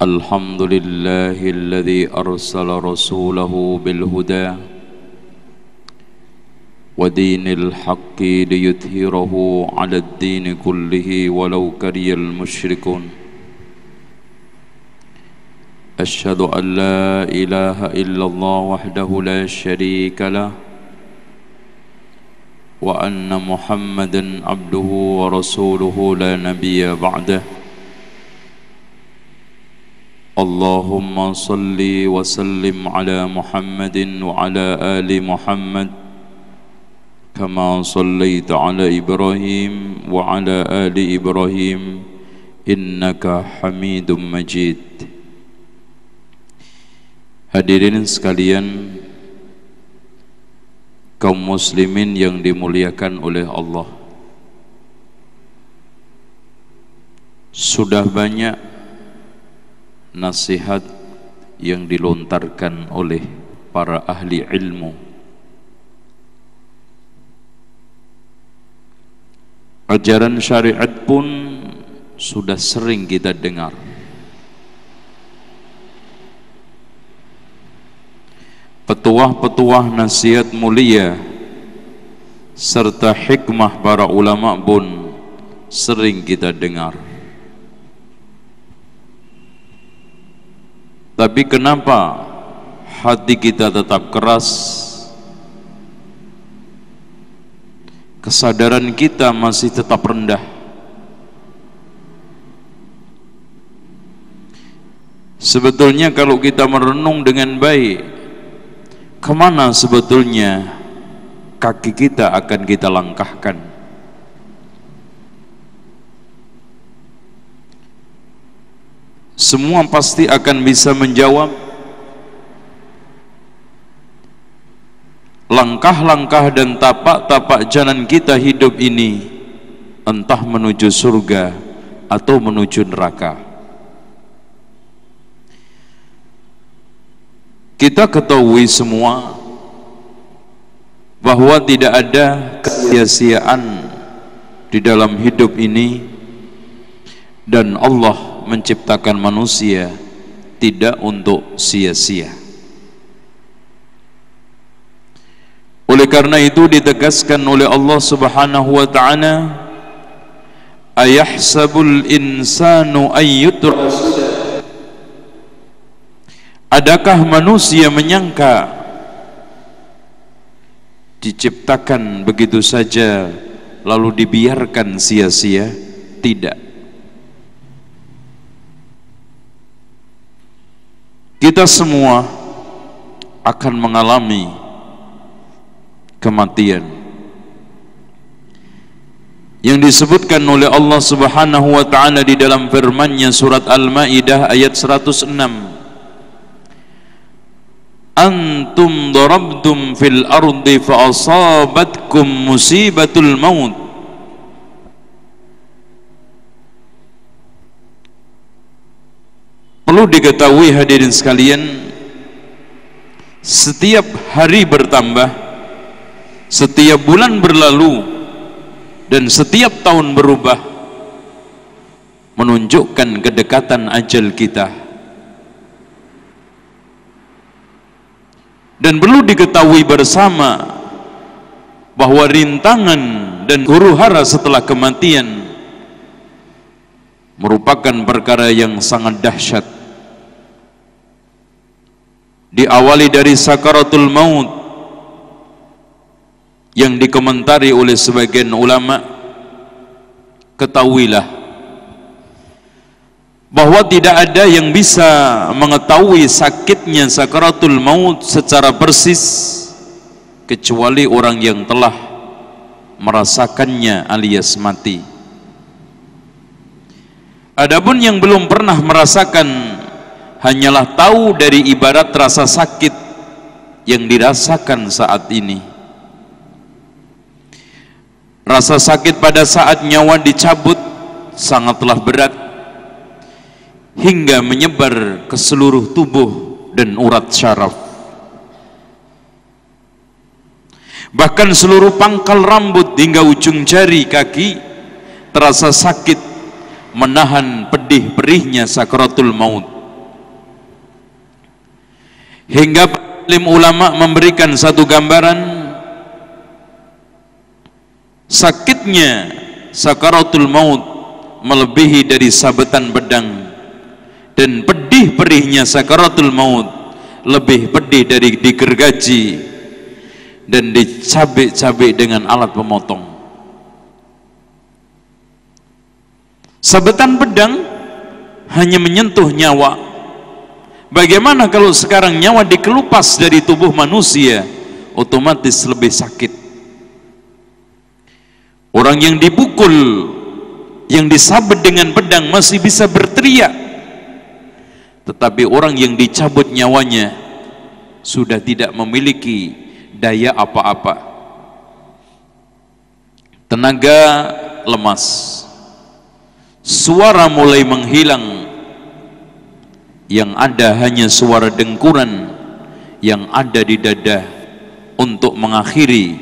الحمد لله الذي أرسل رسوله بالهدى ودين الحق ليظهره على الدين كله ولو كره المشركون. أشهد أن لا إله إلا الله وحده لا شريك له وأن محمدا عبده ورسوله لا نبي بعده. اللهم صل وسلم على محمد وعلى آل محمد كما صليت على إبراهيم وعلى آل إبراهيم إنك حميد مجيد. Hadirin sekalian, kaum muslimin yang dimuliakan oleh Allah, sudah banyak nasihat yang dilontarkan oleh para ahli ilmu. Ajaran syariat pun sudah sering kita dengar. Petuah-petuah nasihat mulia serta hikmah para ulama pun sering kita dengar. Tapi kenapa hati kita tetap keras? Kesadaran kita masih tetap rendah. Sebetulnya kalau kita merenung dengan baik, kemana sebetulnya kaki kita akan kita langkahkan? Semua pasti akan bisa menjawab. Langkah-langkah dan tapak-tapak jalan kita hidup ini entah menuju surga atau menuju neraka. Kita ketahui semua bahwa tidak ada kesia-siaan di dalam hidup ini, dan Allah menciptakan manusia tidak untuk sia-sia. Oleh karena itu ditegaskan oleh Allah Subhanahu wa taala, ayahsabul insanu ayyutraka suda. Adakah manusia menyangka diciptakan begitu saja lalu dibiarkan sia-sia? Tidak. Kita semua akan mengalami kematian yang disebutkan oleh Allah Subhanahu wa taala di dalam firman-Nya surat Al-Maidah ayat 106. Antum darabtum fil ardi fa asabatkum musibatul maut. Perlu diketahui hadirin sekalian, setiap hari bertambah, setiap bulan berlalu, dan setiap tahun berubah, menunjukkan kedekatan ajal kita. Dan perlu diketahui bersama bahwa rintangan dan huru-hara setelah kematian merupakan perkara yang sangat dahsyat. Diawali dari sakaratul maut yang dikomentari oleh sebagian ulama, ketahuilah bahwa tidak ada yang bisa mengetahui sakitnya sakaratul maut secara persis kecuali orang yang telah merasakannya alias mati. Adapun yang belum pernah merasakan hanyalah tahu dari ibarat rasa sakit yang dirasakan saat ini. Rasa sakit pada saat nyawa dicabut sangatlah berat hingga menyebar ke seluruh tubuh dan urat syaraf. Bahkan seluruh pangkal rambut hingga ujung jari kaki terasa sakit menahan pedih perihnya sakaratul maut. hingga alim ulama memberikan satu gambaran sakitnya sakaratul maut melebihi dari sabetan pedang, dan pedih perihnya sakaratul maut lebih pedih dari digergaji dan dicabik-cabik dengan alat pemotong. Sabetan pedang hanya menyentuh nyawa. Bagaimana kalau sekarang nyawa dikelupas dari tubuh manusia? Otomatis lebih sakit. Orang yang dipukul, yang disabet dengan pedang masih bisa berteriak, tetapi orang yang dicabut nyawanya sudah tidak memiliki daya apa-apa. Tenaga lemas, suara mulai menghilang, yang ada hanya suara dengkuran yang ada di dada untuk mengakhiri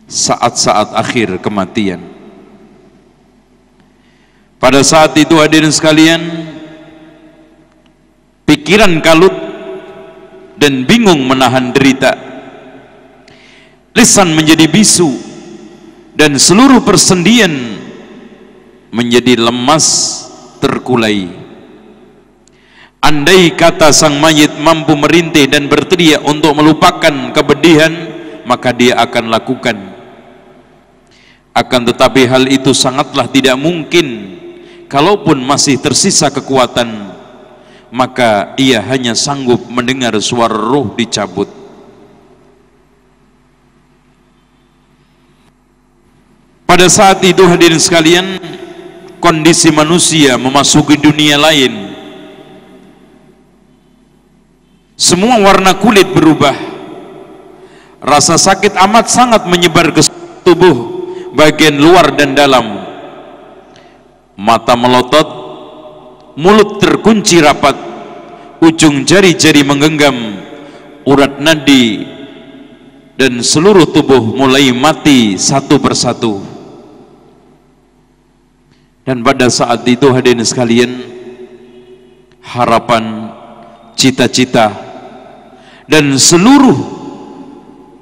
saat-saat akhir kematian. Pada saat itu hadirin sekalian, pikiran kalut dan bingung menahan derita, lisan menjadi bisu, dan seluruh persendian menjadi lemas terkulai. Andai kata sang mayit mampu merintih dan berteriak untuk melupakan kepedihan, maka dia akan lakukan. Akan tetapi hal itu sangatlah tidak mungkin. Kalaupun masih tersisa kekuatan, maka ia hanya sanggup mendengar suara ruh dicabut. Pada saat itu hadirin sekalian, kondisi manusia memasuki dunia lain. Semua warna kulit berubah. Rasa sakit amat sangat menyebar ke tubuh bagian luar dan dalam. Mata melotot, mulut terkunci rapat, ujung jari-jari menggenggam, urat nadi dan seluruh tubuh mulai mati satu persatu. Dan pada saat itu hadirin sekalian, harapan, cita-cita dan seluruh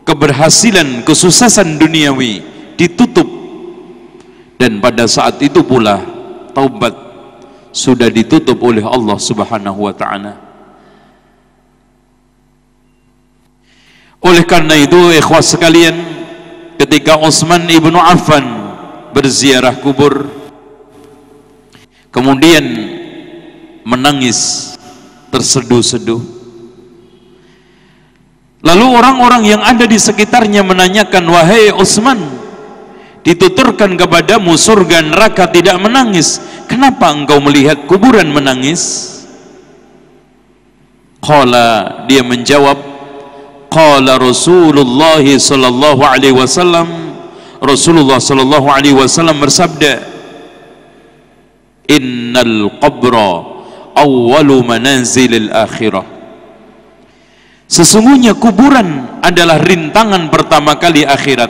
keberhasilan, kesuksesan duniawi ditutup. Dan pada saat itu pula taubat sudah ditutup oleh Allah Subhanahu wa ta'ala. Oleh karena itu ikhwas sekalian, ketika Utsman ibnu Affan berziarah kubur, kemudian menangis terseduh-seduh, lalu orang-orang yang ada di sekitarnya menanyakan, wahai Utsman, dituturkan kepadamu surga neraka tidak menangis, kenapa engkau melihat kuburan menangis? Qala, dia menjawab, qala Rasulullah sallallahu alaihi wasallam, Rasulullah sallallahu alaihi wasallam bersabda, innal qabra awwalu manazilil akhirah. Sesungguhnya kuburan adalah rintangan pertama kali akhirat.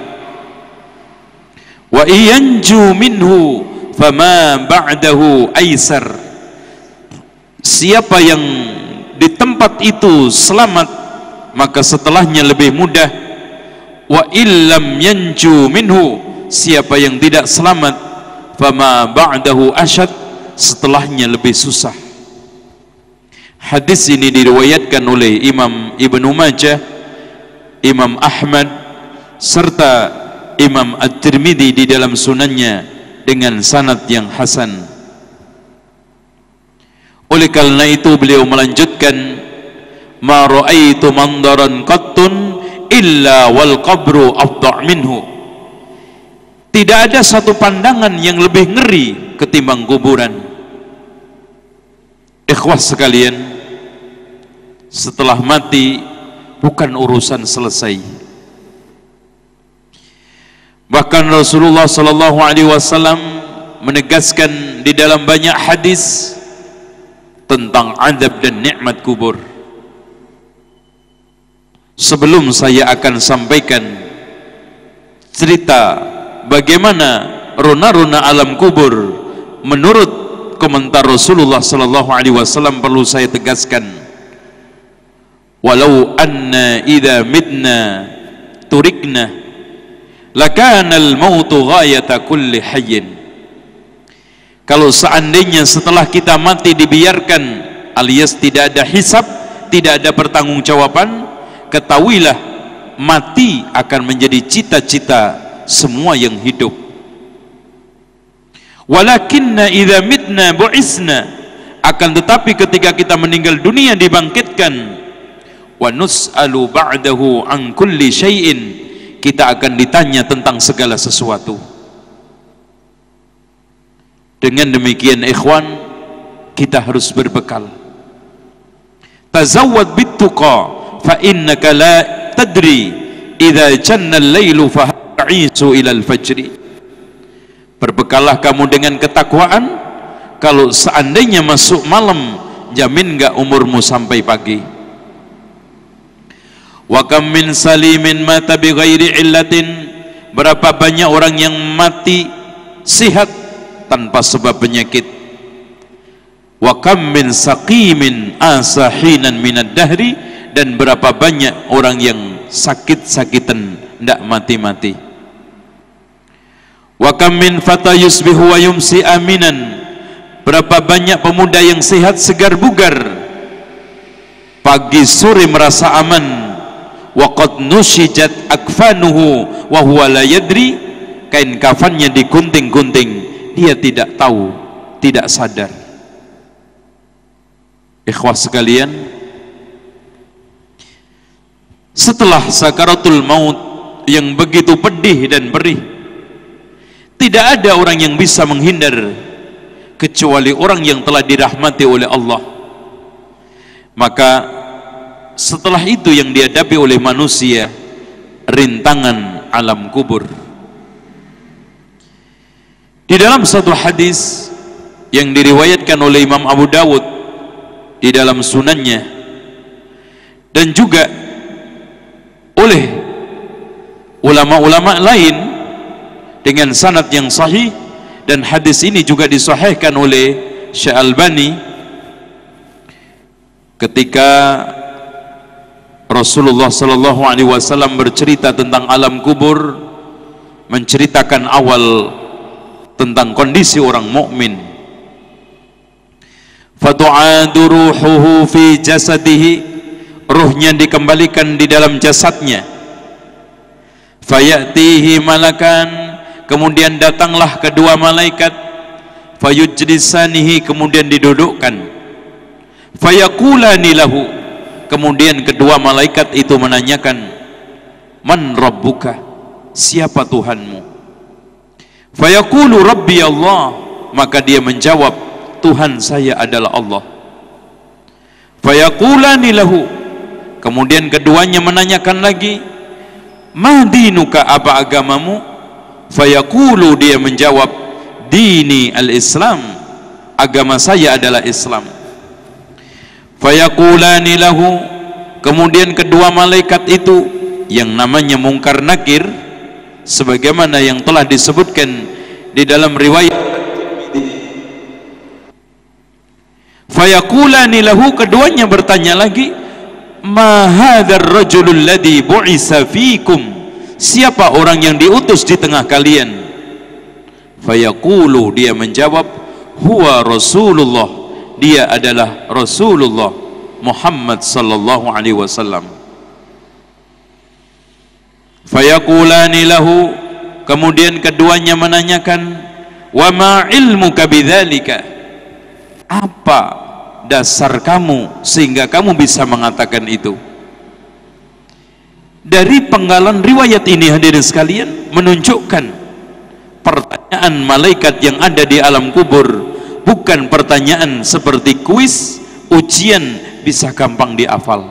Wa iyanju minhu fama ba'dahu aisar. Siapa yang di tempat itu selamat, maka setelahnya lebih mudah. Wa illam yanju minhu, siapa yang tidak selamat, fama ba'dahu asyad, setelahnya lebih susah. Hadis ini diriwayatkan oleh Imam Ibnu Majah, Imam Ahmad, serta Imam At-Tirmidzi di dalam sunannya dengan sanad yang hasan. Oleh karena itu beliau melanjutkan, ma ra'aitu mandaran qattun illa wal qabru afdha' minhu. Tidak ada satu pandangan yang lebih ngeri ketimbang kuburan. Ikhwas sekalian, setelah mati bukan urusan selesai. Bahkan Rasulullah sallallahu alaihi wasallam menegaskan di dalam banyak hadis tentang azab dan nikmat kubur. Sebelum saya akan sampaikan cerita bagaimana rona-rona alam kubur menurut komentar Rasulullah sallallahu alaihi wasallam, perlu saya tegaskan walau anna idza midna turikna lakana al-mautu ghayata kulli hayyin. Kalau seandainya setelah kita mati dibiarkan alias tidak ada hisab, tidak ada pertanggungjawaban, ketahuilah mati akan menjadi cita-cita semua yang hidup. Walakinna idza mitna bu'isna, akan tetapi ketika kita meninggal dunia dibangkitkan, wa nus'alu ba'dahu an kulli syai'in, kita akan ditanya tentang segala sesuatu. Dengan demikian ikhwan, kita harus berbekal. Tazawwad bittuqa fa innaka la tadri idza janna al-lailu fa ta'isu ila al-fajri. Berbekallah kamu dengan ketakwaan, kalau seandainya masuk malam, jamin enggak umurmu sampai pagi. Wa kam min salimin mata bi ghairi illatin, berapa banyak orang yang mati sehat tanpa sebab penyakit. Wa kam min saqimin asahinan minad dahri, dan berapa banyak orang yang sakit-sakitan tidak mati-mati. Wa kam min fata yusbihu wa yumsi aminan, berapa banyak pemuda yang sehat segar bugar, pagi sore merasa aman. Wa qad nushijat akfanuhu wa huwa la yadri, kain kafannya digunting-gunting, dia tidak tahu, tidak sadar. Ikhwah sekalian, setelah sakaratul maut yang begitu pedih dan perih, tidak ada orang yang bisa menghindar kecuali orang yang telah dirahmati oleh Allah. Maka setelah itu yang dihadapi oleh manusia, rintangan alam kubur. Di dalam satu hadis yang diriwayatkan oleh Imam Abu Dawud di dalam sunannya, dan juga oleh ulama-ulama lain dengan sanad yang sahih, dan hadis ini juga disahihkan oleh Syekh Albani, ketika Rasulullah sallallahu alaihi wasallam bercerita tentang alam kubur, menceritakan awal tentang kondisi orang mukmin. Fatu'adu ruhuhu fi jasadihi, ruhnya dikembalikan di dalam jasadnya. Fayatihi malakan, kemudian datanglah kedua malaikat. Fayujlisanihi, kemudian didudukkan. Fayaqulani lahu, kemudian kedua malaikat itu menanyakan, man rabbuka, siapa Tuhanmu? Fayaqulu rabbi Allah, maka dia menjawab, Tuhan saya adalah Allah. Fayaqulani lahu, kemudian keduanya menanyakan lagi, ma dinuka, apa agamamu? Fayaqulu, dia menjawab, dini al-Islam, agama saya adalah Islam. Fayaqulani lahu, kemudian kedua malaikat itu yang namanya Munkar Nakir, sebagaimana yang telah disebutkan di dalam riwayat. Fayaqulani lahu, keduanya bertanya lagi, ma hadzal rajulul ladzi bu'isa fikum, siapa orang yang diutus di tengah kalian? Fayaqulu, dia menjawab, huwa Rasulullah, dia adalah Rasulullah Muhammad sallallahu alaihi wasallam. Fayaqulani lahu, kemudian keduanya menanyakan, wa ma ilmuka bidzalika, apa dasar kamu sehingga kamu bisa mengatakan itu? Dari penggalan riwayat ini hadirin sekalian menunjukkan pertanyaan malaikat yang ada di alam kubur bukan pertanyaan seperti kuis, ujian bisa gampang dihafal,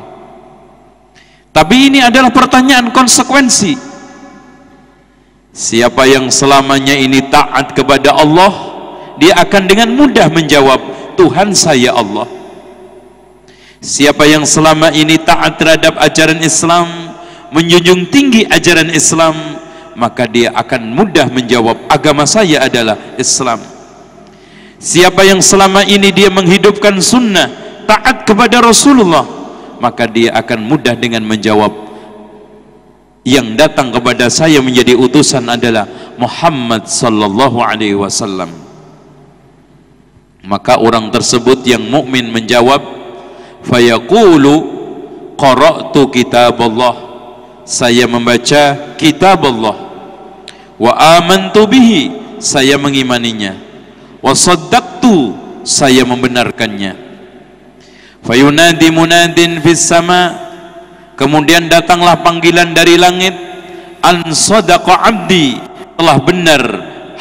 tapi ini adalah pertanyaan konsekuensi. Siapa yang selamanya ini taat kepada Allah, dia akan dengan mudah menjawab, Tuhan saya Allah. Siapa yang selama ini taat terhadap ajaran Islam, menjunjung tinggi ajaran Islam, maka dia akan mudah menjawab, agama saya adalah Islam. Siapa yang selama ini dia menghidupkan sunnah, taat kepada Rasulullah, maka dia akan mudah dengan menjawab, yang datang kepada saya menjadi utusan adalah Muhammad sallallahu alaihi wasallam. Maka orang tersebut yang mukmin menjawab, fayaqulu qara'tu kitab Allah, saya membaca kitab Allah, wa amantu bihi, saya mengimaninya, wa saddaqtu, saya membenarkannya. Fayunadi munadin fis sama, kemudian datanglah panggilan dari langit, an sadaqa abdi, telah benar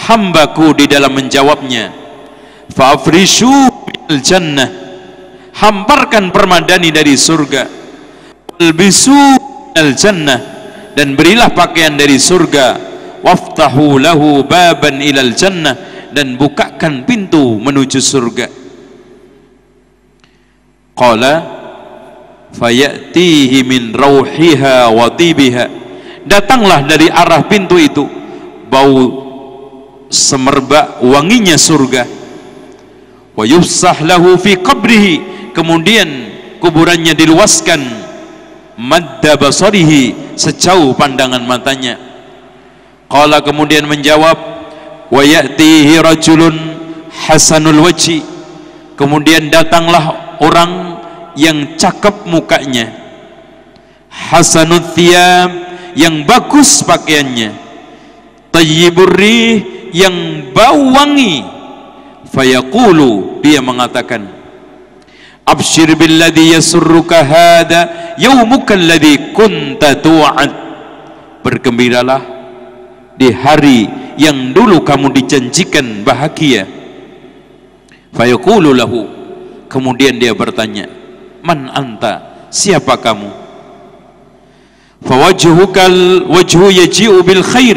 hambaku di dalam menjawabnya. Fa afrishu bil jannah, hamparkan permadani dari surga. Walbisu al jannah, dan berilah pakaian dari surga. Waftahu lahu baban ilal jannah, dan bukakan pintu menuju surga. Qala fayatihi min rauhiha wa tibiha, datanglah dari arah pintu itu bau semerbak wanginya surga. Wa yufsah lahu fi qabrihi, kemudian kuburannya diluaskan, madda basarihi, sejauh pandangan matanya. Qala, kemudian menjawab, wa ya'tihi rajulun hasanul wajhi, kemudian datanglah orang yang cakep mukanya, hasanut thiyab, yang bagus pakaiannya, tayyibur rih, yang bau wangi. Fayaqulu, dia mengatakan, abshir billadhi yasurruka hada yaumuka alladhi kunta tu'ad, bergembiralah di hari yang dulu kamu dijanjikan bahagia. Fayaqulu lahu, kemudian dia bertanya, man anta, siapa kamu? Fawajhukal wajhu yaji'u bil khair,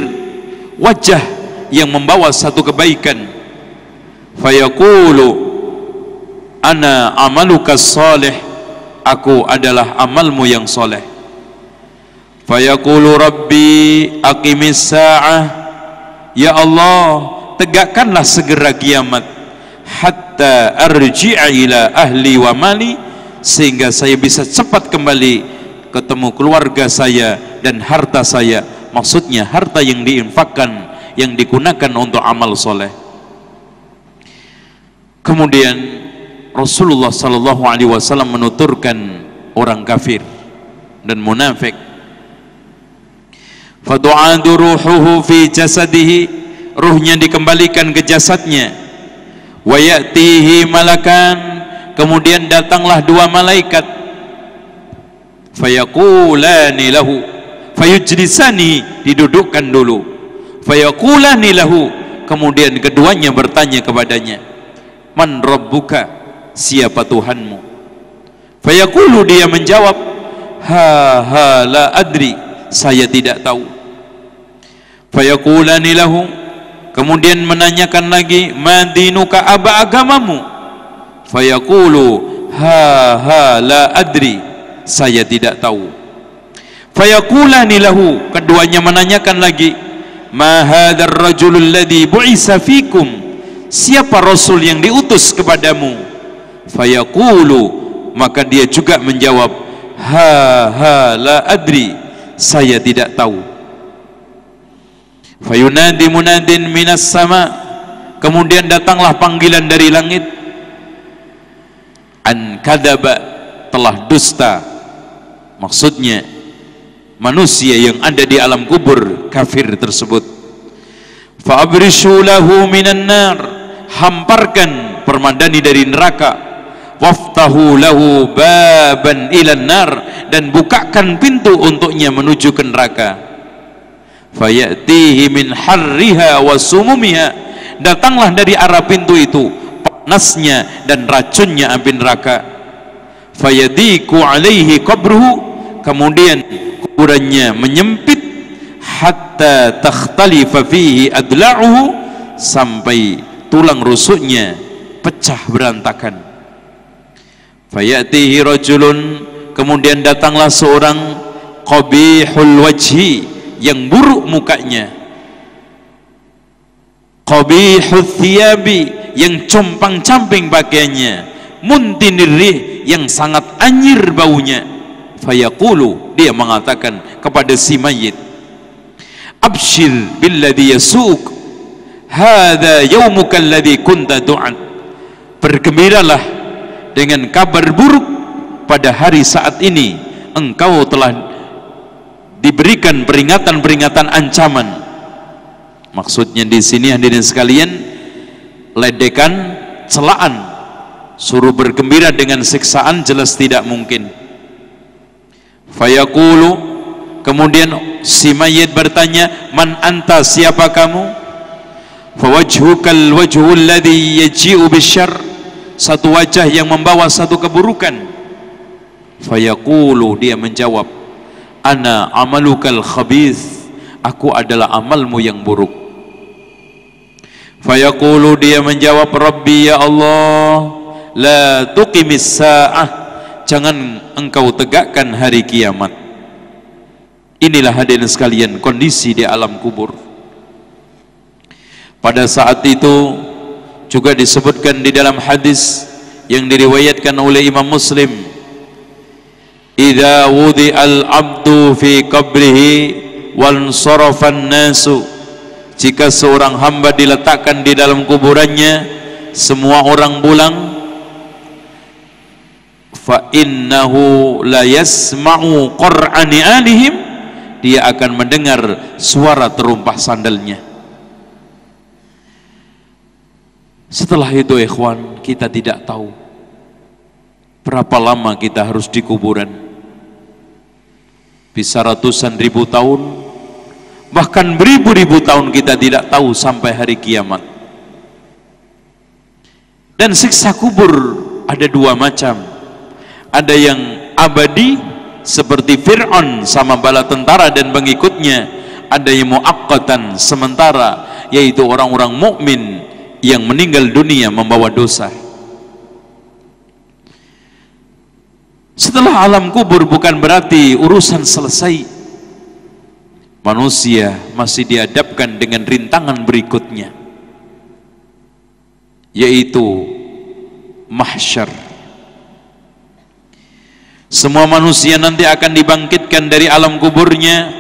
wajah yang membawa satu kebaikan. Fayaqulu ana amaluka salih, aku adalah amalmu yang soleh. Fayaqulu rabbi aqimis sa'ah, ya Allah, tegakkanlah segera kiamat, hatta arji'a ila ahli wa mali, sehingga saya bisa cepat kembali ketemu keluarga saya dan harta saya, maksudnya harta yang diinfakkan, yang digunakan untuk amal soleh. Kemudian Rasulullah sallallahu alaihi wasallam menuturkan orang kafir dan munafik, fadu'adu ruhuhu fi jasadihi, ruhnya dikembalikan ke jasadnya, wa ya'tihi malakan, kemudian datanglah dua malaikat, fayaqulani lahu, fayujlisani, didudukkan dulu, fayaqulani lahu, kemudian keduanya bertanya kepadanya, man rabbuka, siapa Tuhanmu? Fayaqulu, dia menjawab, ha la adri, saya tidak tahu. Fayaqulani lahu, kemudian menanyakan lagi, ma dinuka, apa agamamu? Fayaqulu, ha la adri, saya tidak tahu. Fayaqulani lahu, keduanya menanyakan lagi, ma hadzal rajulul ladzi bu'isa fikum, siapa Rasul yang diutus kepadamu? Fayaqulu, maka dia juga menjawab, ha la adri, saya tidak tahu. Fayunadi munadin minas sama, kemudian datanglah panggilan dari langit, an kadaba, telah dusta, maksudnya manusia yang ada di alam kubur kafir tersebut. Fa abrishu lahu minan nar, hamparkan permadani dari neraka. Waftahu lahu baban ilan nar, dan bukakan pintu untuknya menuju ke neraka. Fayatihi min harriha wa sumumiha, datanglah dari arah pintu itu panasnya dan racunnya api neraka. Fayadiku alaihi qabruhu, kemudian kuburannya menyempit, hatta takhtalifa fihi adla'uhu, sampai tulang rusuknya pecah berantakan. Fayatihi rajulun, kemudian datanglah seorang qabihul wajhi, yang buruk mukanya, qabihul thiyabi, yang compang-camping pakaiannya, muntinirrih, yang sangat anyir baunya, Fayaqulu, dia mengatakan kepada si mayit, abshir billadhi yasuk, hadha yawmuka alladhi kunta du'at. Bergembiralah dengan kabar buruk, pada hari saat ini engkau telah diberikan peringatan-peringatan ancaman. Maksudnya di sini hadirin sekalian, ledekan, celaan, suruh bergembira dengan siksaan jelas tidak mungkin. Fayaqulu, kemudian si mayit bertanya, man anta, siapa kamu? Fawajhukal wajhul ladzi yaji'u bisyarr, satu wajah yang membawa satu keburukan. Fayaqulu, dia menjawab, ana amalukal khabith, aku adalah amalmu yang buruk. Fayaqulu, dia menjawab, Rabbi, ya Allah, la tuqimis sa'ah, jangan engkau tegakkan hari kiamat. Inilah hadirin sekalian kondisi di alam kubur. Pada saat itu juga disebutkan di dalam hadis yang diriwayatkan oleh Imam Muslim, idza wudi'al abdu fi qabrihi wal sarafan nasu, jika seorang hamba diletakkan di dalam kuburannya, semua orang pulang, fa innahu la yasma'u qur'ani alihim, dia akan mendengar suara terumpah sandalnya. Setelah itu ikhwan, kita tidak tahu berapa lama kita harus di kuburan. Bisa ratusan ribu tahun, bahkan beribu-ribu tahun kita tidak tahu sampai hari kiamat. Dan siksa kubur ada dua macam. Ada yang abadi seperti Fir'aun sama bala tentara dan pengikutnya. Ada yang muaqqatan, sementara, yaitu orang-orang mukmin yang meninggal dunia membawa dosa. Setelah alam kubur bukan berarti urusan selesai. Manusia masih dihadapkan dengan rintangan berikutnya, yaitu mahsyar. Semua manusia nanti akan dibangkitkan dari alam kuburnya,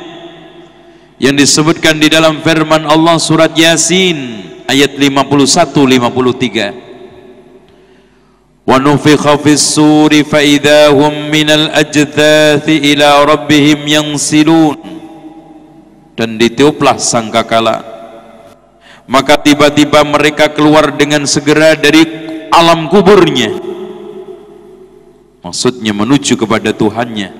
yang disebutkan di dalam firman Allah surat Yasin ayat 51-53. Wa nufikha fis suri fa idahum minal ajdathi ila rabbihim yansilun. Dan ditiuplah sangkakala, maka tiba-tiba mereka keluar dengan segera dari alam kuburnya, maksudnya menuju kepada Tuhannya.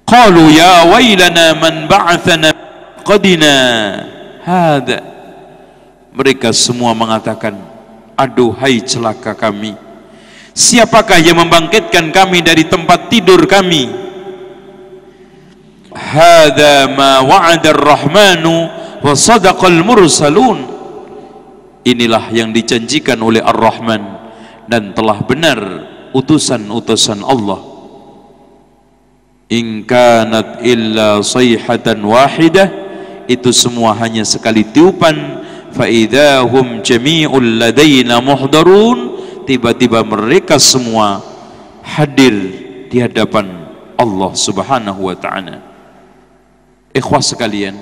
Qalu ya wailana man ba'athana qadina hada, mereka semua mengatakan, aduhai celaka kami, siapakah yang membangkitkan kami dari tempat tidur kami? Hadza ma wa'ada ar-rahmanu wa sadaqal mursalun, inilah yang dijanjikan oleh Ar-Rahman dan telah benar utusan-utusan Allah. In kanat illa sayhatan wahidah, itu semua hanya sekali tiupan. Fa idahum jami'ul ladaina muhdarun, tiba-tiba mereka semua hadir di hadapan Allah Subhanahu wa ta'ala. Ikhwah sekalian,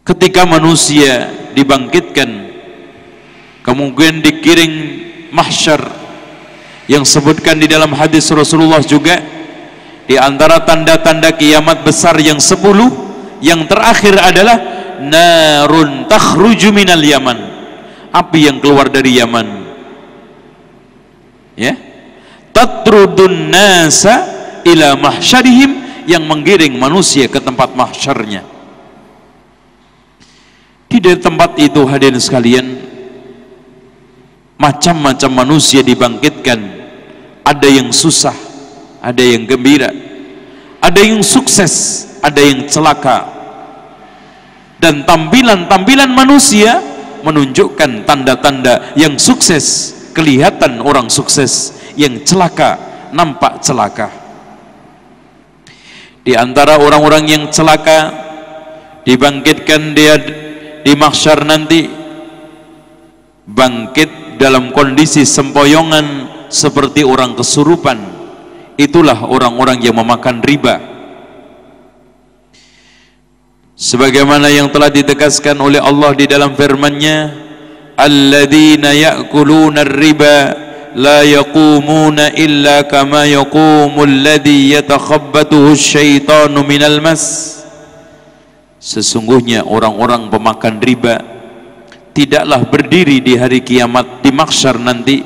ketika manusia dibangkitkan, kemudian dikiring mahsyar, yang sebutkan di dalam hadis Rasulullah juga, di antara tanda-tanda kiamat besar yang 10, yang terakhir adalah narun takhruju minal Yaman, api yang keluar dari Yaman, ya, tatrudun nasa ila mahsyarihim, yang menggiring manusia ke tempat mahsyarnya. Di tempat itu hadirin sekalian, macam-macam manusia dibangkitkan. Ada yang susah, ada yang gembira, ada yang sukses, ada yang celaka. Dan tampilan-tampilan manusia menunjukkan tanda-tanda yang sukses, kelihatan orang sukses, yang celaka nampak celaka. Di antara orang-orang yang celaka dibangkitkan dia di mahsyar nanti, bangkit dalam kondisi sempoyongan seperti orang kesurupan. itulah orang-orang yang memakan riba. Sebagaimana yang telah ditegaskan oleh Allah di dalam firman-Nya, alladzina ya'kuluna ar-riba la yaqumuna illa kama yaqumu alladhi yatakhabbathu asyaitanu minal mas. Sesungguhnya orang-orang pemakan riba tidaklah berdiri di hari kiamat di mahsyar nanti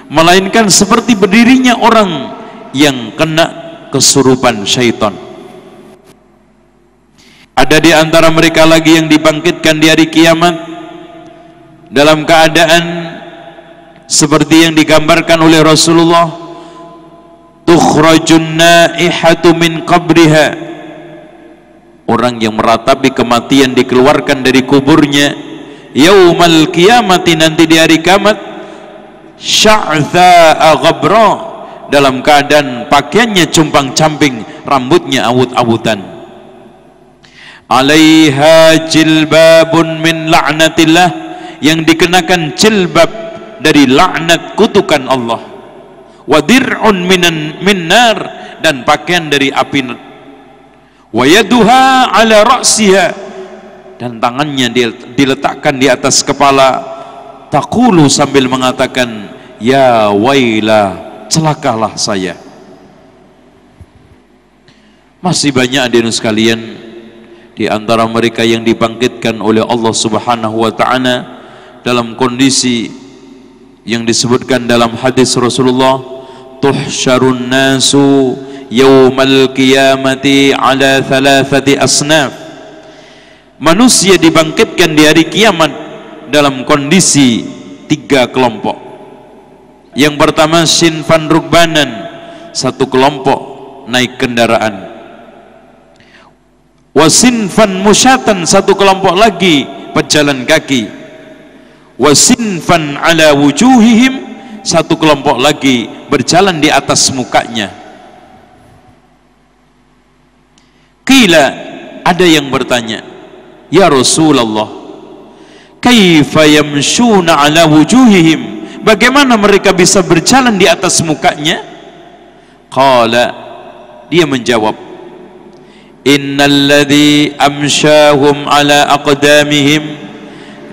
melainkan seperti berdirinya orang yang kena kesurupan syaitan. Ada di antara mereka lagi yang dibangkitkan di hari kiamat dalam keadaan seperti yang digambarkan oleh Rasulullah, tukhrajun naihatu min qabriha, orang yang meratapi kematian dikeluarkan dari kuburnya yaumal qiyamati, nanti di hari kiamat, sya'tha'a ghabra, dalam keadaan pakaiannya compang-camping, rambutnya awut-awutan, alaiha jilbabun min la'natillah, yang dikenakan jilbab dari laknat kutukan Allah, wa dir'un min nar, dan pakaian dari api, wa yaduha ala ra'siha, dan tangannya diletakkan di atas kepala, taqulu, sambil mengatakan, ya waila, celakalah saya. Masih banyak hadirin sekalian di antara mereka yang dibangkitkan oleh Allah Subhanahu wa taala dalam kondisi yang disebutkan dalam hadis Rasulullah, tuhsyarun nasu yaumal qiyamati ala thalathati asnaf. Manusia dibangkitkan di hari kiamat dalam kondisi 3 kelompok. Yang pertama, sinfan rukbanan, satu kelompok naik kendaraan. Wasinfan musyatan, satu kelompok lagi pejalan kaki. Wasinfan ala wujuhihim, satu kelompok lagi berjalan di atas mukanya. Qila, ada yang bertanya, ya Rasulullah, kaifa yamshuna ala wujuhihim, bagaimana mereka bisa berjalan di atas mukanya? Qala, dia menjawab, innalladzi amsyahum ala aqdamihim,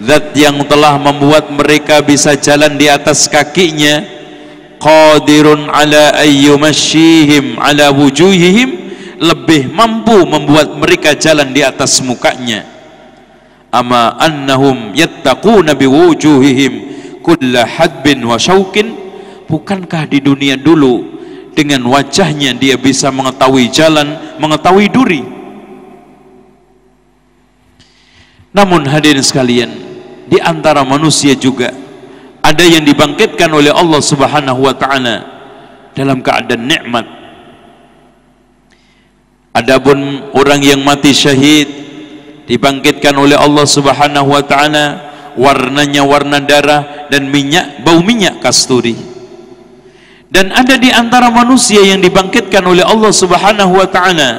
zat yang telah membuat mereka bisa jalan di atas kakinya, qadirun ala ayyumashihim ala wujuhihim, lebih mampu membuat mereka jalan di atas mukanya. Ama annahum yattaquna biwujuhihim kulla hadbin wa syaukin, bukankah di dunia dulu dengan wajahnya dia bisa mengetahui jalan, mengetahui duri? Namun hadirin sekalian, di antara manusia juga ada yang dibangkitkan oleh Allah Subhanahu wa taala dalam keadaan nikmat. Adapun orang yang mati syahid dibangkitkan oleh Allah Subhanahu wa taala, warnanya warna darah dan bau minyak kasturi. Dan ada di antara manusia yang dibangkitkan oleh Allah Subhanahu wa taala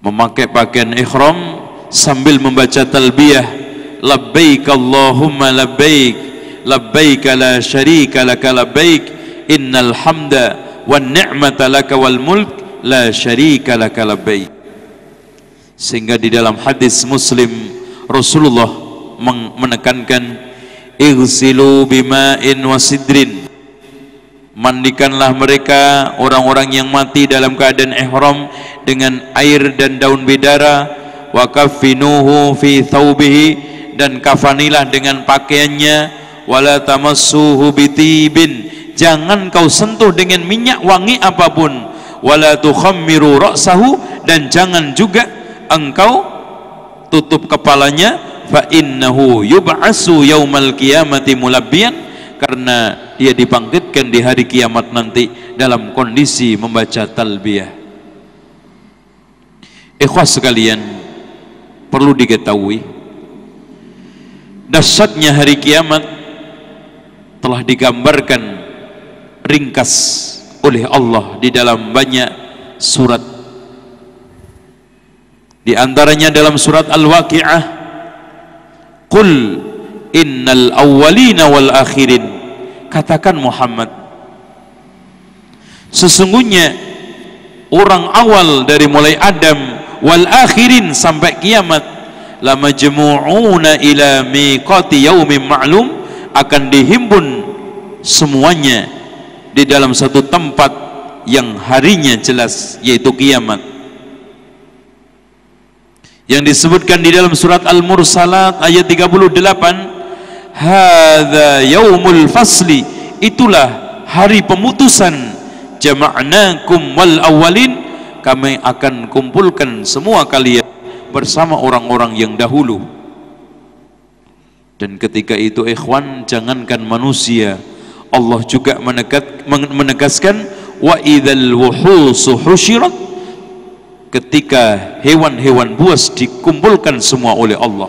memakai pakaian ihram sambil membaca talbiyah, labbaik Allahumma labbaik, labbaik la syarika laka labbaik, innal hamda wan ni'mata laka wal mulk la syarika laka labbaik. Sehingga di dalam hadis Muslim Rasulullah menekankan, igsilu bima'in wasidrin, mandikanlah mereka orang-orang yang mati dalam keadaan ihram dengan air dan daun bidara, wa kaffinuhu fi thawbihi, dan kafanilah dengan pakaiannya, wala tamassuhu bitibin, jangan kau sentuh dengan minyak wangi apapun, wala tukhammiru ra'sahu, dan jangan juga engkau tutup kepalanya, fa innahu yub'asu yaumal qiyamati mulabbiyan, karena dia dibangkitkan di hari kiamat nanti dalam kondisi membaca talbiyah. Ikhwas sekalian, perlu diketahui dahsyatnya hari kiamat telah digambarkan ringkas oleh Allah di dalam banyak surat. Di antaranya dalam surat Al-Waqi'ah, qul innal awwalina wal akhirin, katakan Muhammad, Sesungguhnya orang awal dari mulai Adam wal akhirin sampai kiamat la majmu'una ila miqati yaumin ma'lum, akan dihimpun semuanya di dalam satu tempat yang harinya jelas, yaitu kiamat. Yang disebutkan di dalam surat Al-Mursalat ayat 38, hadza yaumul fasli, itulah hari pemutusan, jama'nakum wal awwalin, kami akan kumpulkan semua kalian bersama orang-orang yang dahulu. Dan ketika itu ikhwan, jangankan manusia, Allah juga menegaskan wa idzal wuhusu husyirat, ketika hewan-hewan buas dikumpulkan semua oleh Allah,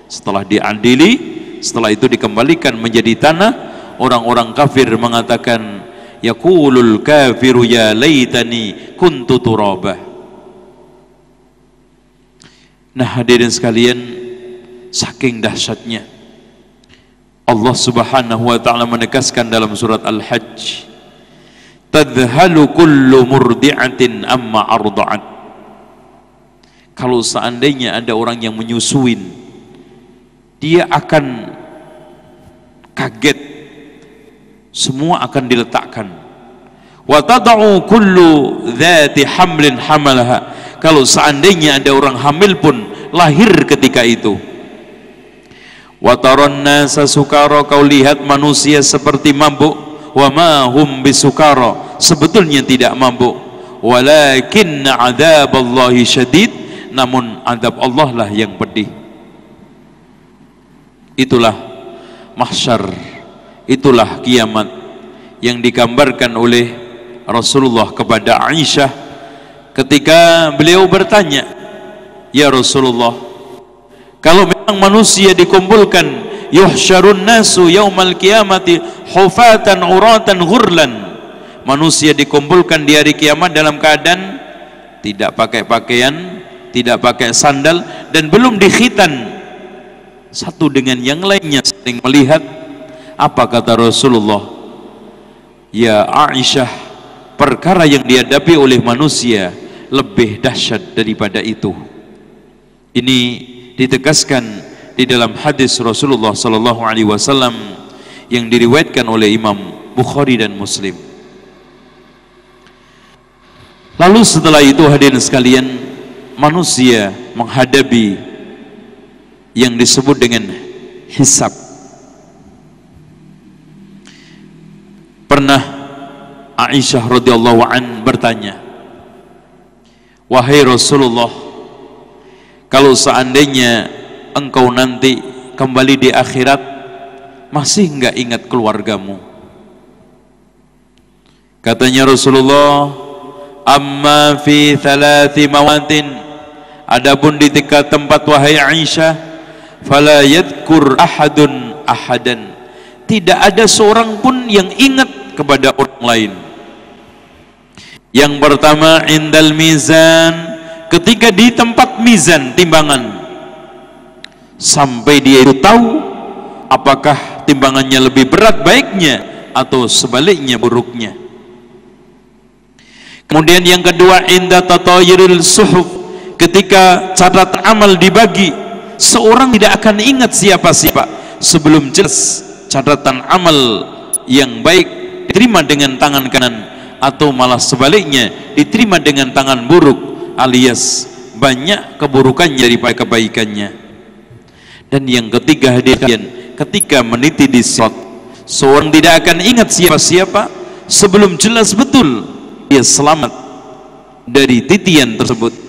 setelah diadili, setelah itu dikembalikan menjadi tanah, orang-orang kafir mengatakan yaqulul kafiru ya laitani kuntu turaba. Nah hadirin sekalian, saking dahsyatnya Allah Subhanahu wa ta'ala menegaskan dalam surat Al-Hajj, tadhalu kullu murdi'atin amma arda'at. Kalau seandainya ada orang yang menyusuin, dia akan kaget, semua akan diletakkan. Wa tad'u kullu dzati hamlin hamalaha. Kalau seandainya ada orang hamil pun lahir ketika itu. Wa taran nasa sukara, kau lihat manusia seperti mabuk, wa ma hum bisukara, sebetulnya tidak mabuk, walakinna adzaballahi syadid, namun adab Allah lah yang pedih. Itulah mahsyar, itulah kiamat yang digambarkan oleh Rasulullah kepada Aisyah ketika beliau bertanya, ya Rasulullah, kalau memang manusia dikumpulkan, yuhsyarun nasu yaumal qiyamati hufatan uratan ghurlan, manusia dikumpulkan di hari kiamat dalam keadaan tidak pakai pakaian, tidak pakai sandal, dan belum dikhitan satu dengan yang lainnya, saling melihat. Apa kata Rasulullah? Ya Aisyah, perkara yang dihadapi oleh manusia lebih dahsyat daripada itu. Ini ditegaskan di dalam hadis Rasulullah sallallahu alaihi wasallam yang diriwayatkan oleh Imam Bukhari dan Muslim. Lalu setelah itu hadirin sekalian, manusia menghadapi yang disebut dengan hisab. Pernah Aisyah radhiyallahu an bertanya, wahai Rasulullah, kalau seandainya engkau nanti kembali di akhirat, masih enggak ingat keluargamu? Katanya Rasulullah, amma fi thalathi mawatin, adapun di tiga tempat wahai Aisyah, fala yadhkur ahadun ahadan, tidak ada seorang pun yang ingat kepada orang lain. Yang pertama, indal mizan, ketika di tempat mizan, timbangan, sampai dia itu tahu apakah timbangannya lebih berat baiknya atau sebaliknya buruknya. Kemudian yang kedua, inda tatayiril suhuf, ketika catatan amal dibagi, seorang tidak akan ingat siapa-siapa sebelum jelas catatan amal yang baik diterima dengan tangan kanan atau malah sebaliknya diterima dengan tangan buruk, alias banyak keburukannya daripada kebaikannya. Dan yang ketiga hadirin, ketika meniti di sirat, seorang tidak akan ingat siapa-siapa sebelum jelas betul dia selamat dari titian tersebut.